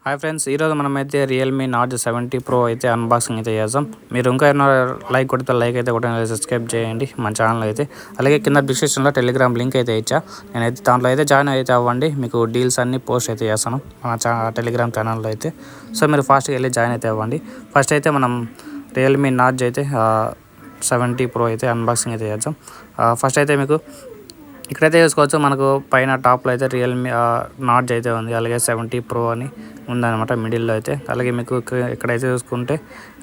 Hi friends, ఈరోజు మనమైతే Realme Narzo 70 pro అయితే అన్బాక్సింగ్ అయితే చేద్దాం. మీరు ఇంకా ఏమైనా లైక్ కొడితే లైక్ అయితే కొట్టండి, సబ్స్క్రైబ్ చేయండి మన ఛానల్ అయితే. అలాగే కింద డిస్క్రిప్షన్లో టెలిగ్రామ్ లింక్ అయితే ఇచ్చా, నేనైతే దాంట్లో అయితే జాయిన్ అయితే అవ్వండి. మీకు డీల్స్ అన్ని పోస్ట్ అయితే చేస్తాను మన టెలిగ్రామ్ ఛానల్లో అయితే. సో మీరు ఫాస్ట్గా వెళ్ళి జాయిన్ అయితే అవ్వండి. ఫస్ట్ అయితే మనం రియల్మీ నార్జో అయితే 70 ప్రో అయితే అన్బాక్సింగ్ అయితే చేద్దాం. ఫస్ట్ అయితే మీకు ఇక్కడైతే చూసుకోవచ్చు, మనకు పైన టాప్లో అయితే రియల్మీ నార్జో అయితే ఉంది. అలాగే 70 ప్రో అని ఉందన్నమాట మిడిల్లో అయితే. అలాగే మీకు ఇక్కడైతే చూసుకుంటే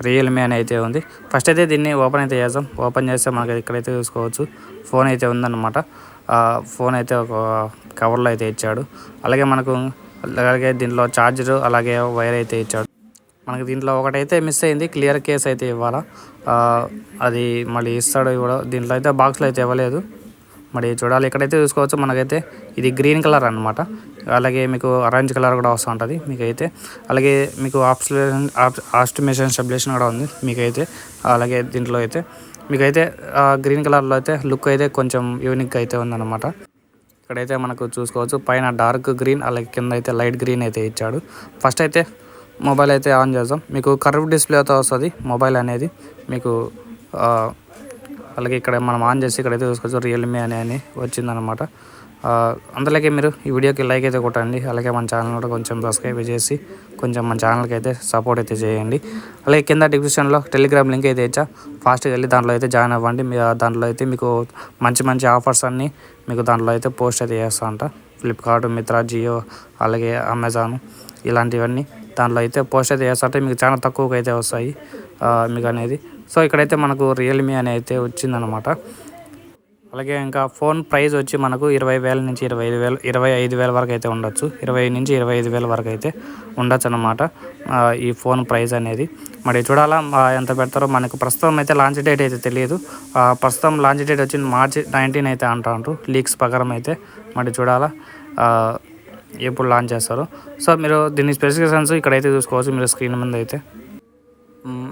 రియల్మీ అని అయితే ఉంది. ఫస్ట్ అయితే దీన్ని ఓపెన్ అయితే చేద్దాం. ఓపెన్ చేస్తే మనకి ఇక్కడైతే చూసుకోవచ్చు ఫోన్ అయితే ఉందన్నమాట. ఫోన్ అయితే ఒక కవర్లో అయితే ఇచ్చాడు. అలాగే దీంట్లో ఛార్జరు అలాగే వైర్ అయితే ఇచ్చాడు. మనకి దీంట్లో ఒకటైతే మిస్ అయింది, క్లియర్ కేస్ అయితే ఇవ్వాలా. అది మళ్ళీ ఇస్తాడు కూడా. దీంట్లో అయితే బాక్స్లో అయితే ఇవ్వలేదు, మరి చూడాలి. ఇక్కడైతే చూసుకోవచ్చు మనకైతే ఇది గ్రీన్ కలర్ అనమాట. అలాగే మీకు ఆరెంజ్ కలర్ కూడా వస్తూ ఉంటుంది మీకైతే. అలాగే మీకు ఆప్టిమైజేషన్ స్టెబిలైజేషన్ కూడా ఉంది మీకైతే. అలాగే దీంట్లో అయితే మీకైతే గ్రీన్ కలర్లో అయితే లుక్ అయితే కొంచెం యూనిక్ అయితే ఉందన్నమాట. ఇక్కడైతే మనకు చూసుకోవచ్చు పైన డార్క్ గ్రీన్, అలాగే కింద అయితే లైట్ గ్రీన్ అయితే ఇచ్చాడు. ఫస్ట్ అయితే మొబైల్ అయితే ఆన్ చేద్దాం. మీకు కర్వ్ డిస్ప్లేతో వస్తుంది మొబైల్ అనేది మీకు. అలాగే ఇక్కడ మనం ఆన్ చేసి ఇక్కడైతే చూసుకోవచ్చు రియల్మీ అని వచ్చిందనమాట. అందులోకి మీరు ఈ వీడియోకి లైక్ అయితే కొట్టండి. అలాగే మన ఛానల్ కూడా కొంచెం సబ్స్క్రైబ్ చేసి కొంచెం మన ఛానల్కి అయితే సపోర్ట్ అయితే చేయండి. అలాగే కింద డిస్క్రిప్షన్లో టెలిగ్రామ్ లింక్ అయితే ఇచ్చా, ఫాస్ట్గా వెళ్ళి దాంట్లో అయితే జాయిన్ అవ్వండి. దాంట్లో అయితే మీకు మంచి ఆఫర్స్ అన్నీ మీకు దాంట్లో అయితే పోస్ట్ అయితే చేస్తూ ఉంటా. ఫ్లిప్కార్ట్, మిత్రా, జియో, అలాగే అమెజాన్ ఇలాంటివన్నీ దాంట్లో అయితే పోస్ట్ అయితే చేస్తుంటే మీకు చాలా తక్కువగా అయితే వస్తాయి మీకు అనేది. సో ఇక్కడైతే మనకు రియల్మీ అని అయితే వచ్చిందనమాట. అలాగే ఇంకా ఫోన్ ప్రైస్ వచ్చి మనకు 20,000 నుంచి 25,000 వరకు అయితే ఉండొచ్చు. 20 నుంచి 25,000 వరకు అయితే ఉండొచ్చు అనమాట ఈ ఫోన్ ప్రైస్ అనేది. మరి చూడాలా ఎంత పెడతారో. మనకు ప్రస్తుతం అయితే లాంచ్ డేట్ అయితే తెలియదు. ప్రస్తుతం లాంచ్ డేట్ వచ్చి March 19 అయితే అంటారు లీక్స్ ప్రకారం అయితే. మరి చూడాలా ఎప్పుడు లాంచ్ చేస్తారు. సో మీరు దీని స్పెసిఫికేషన్స్ ఇక్కడైతే చూసుకోవచ్చు మీరు స్క్రీన్ మీద అయితే.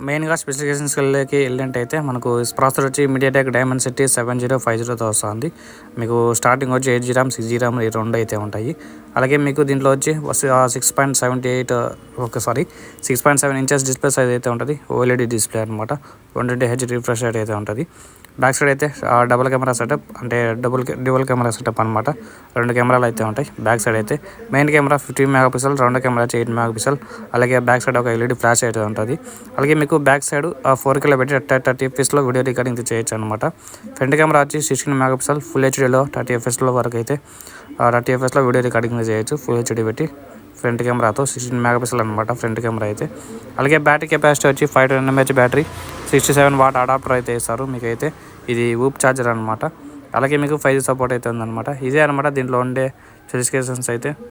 మెయిన్గా స్పెసిఫికేషన్స్కి వెళ్ళినట్టయితే మనకు ప్రాసెసర్ వచ్చి మీడియాటెక్ డైమెన్సిటీ 7050తో వస్తుంది. మీకు స్టార్టింగ్ వచ్చి 8 GB 6 GB ఈ రెండు అయితే ఉంటాయి. అలాగే మీకు దీంట్లో వచ్చి 6.7 ఇంచెస్ డిస్ప్లే సైజ్ అయితే ఉంటుంది. ఓఎల్ఈడి డిస్ప్లే అనమాట. 120Hz రిఫ్రెష్ రేట్ అయితే ఉంటుంది. బ్యాక్ సైడ్ అయితే డబుల్ కెమెరా సెటప్, అంటే డ్యువల్ కెమెరా సెటప్ అనమాట. 2 కెమెరాలు అయితే ఉంటాయి బ్యాక్ సైడ్ అయితే. మెయిన్ కెమెరా 15 MP, రెండో కెమెరా 8 MP. అలాగే బ్యాక్ సైడ్ ఒక ఎల్ఈడి ఫ్లాష్ అయితే ఉంటుంది. అలాగే మీకు బ్యాక్ సైడ్ 4Kలో పెట్టి 30 fps వీడియో రికార్డింగ్ చేయొచ్చు అనమాట. ఫ్రంట్ కెమెరా వచ్చి 16 MP, ఫుల్ హెచ్డీలో 30 fps వరకు అయితే 30 fps వీడియో రికార్డింగ్ చేయొచ్చు ఫుల్ హెచ్డీ పెట్టి. ఫ్రంట్ కెమెరాతో 16 MP అనమాట ఫ్రంట్ కెమెరా అయితే. అలాగే బ్యాటరీ కెపాసిటీ వచ్చి 510 mAh బ్యాటరీ, 67 వాట్ అడాప్టర్ అయితే ఇస్తారు మీకైతే. ఇది ఊప్ ఛార్జర్ అనమాట. అలాగే మీకు 5G సపోర్ట్ అయితే ఉందన్నమాట. ఇదే అనమాట దీంట్లో ఉండే స్పెసిఫికేషన్స్ అయితే.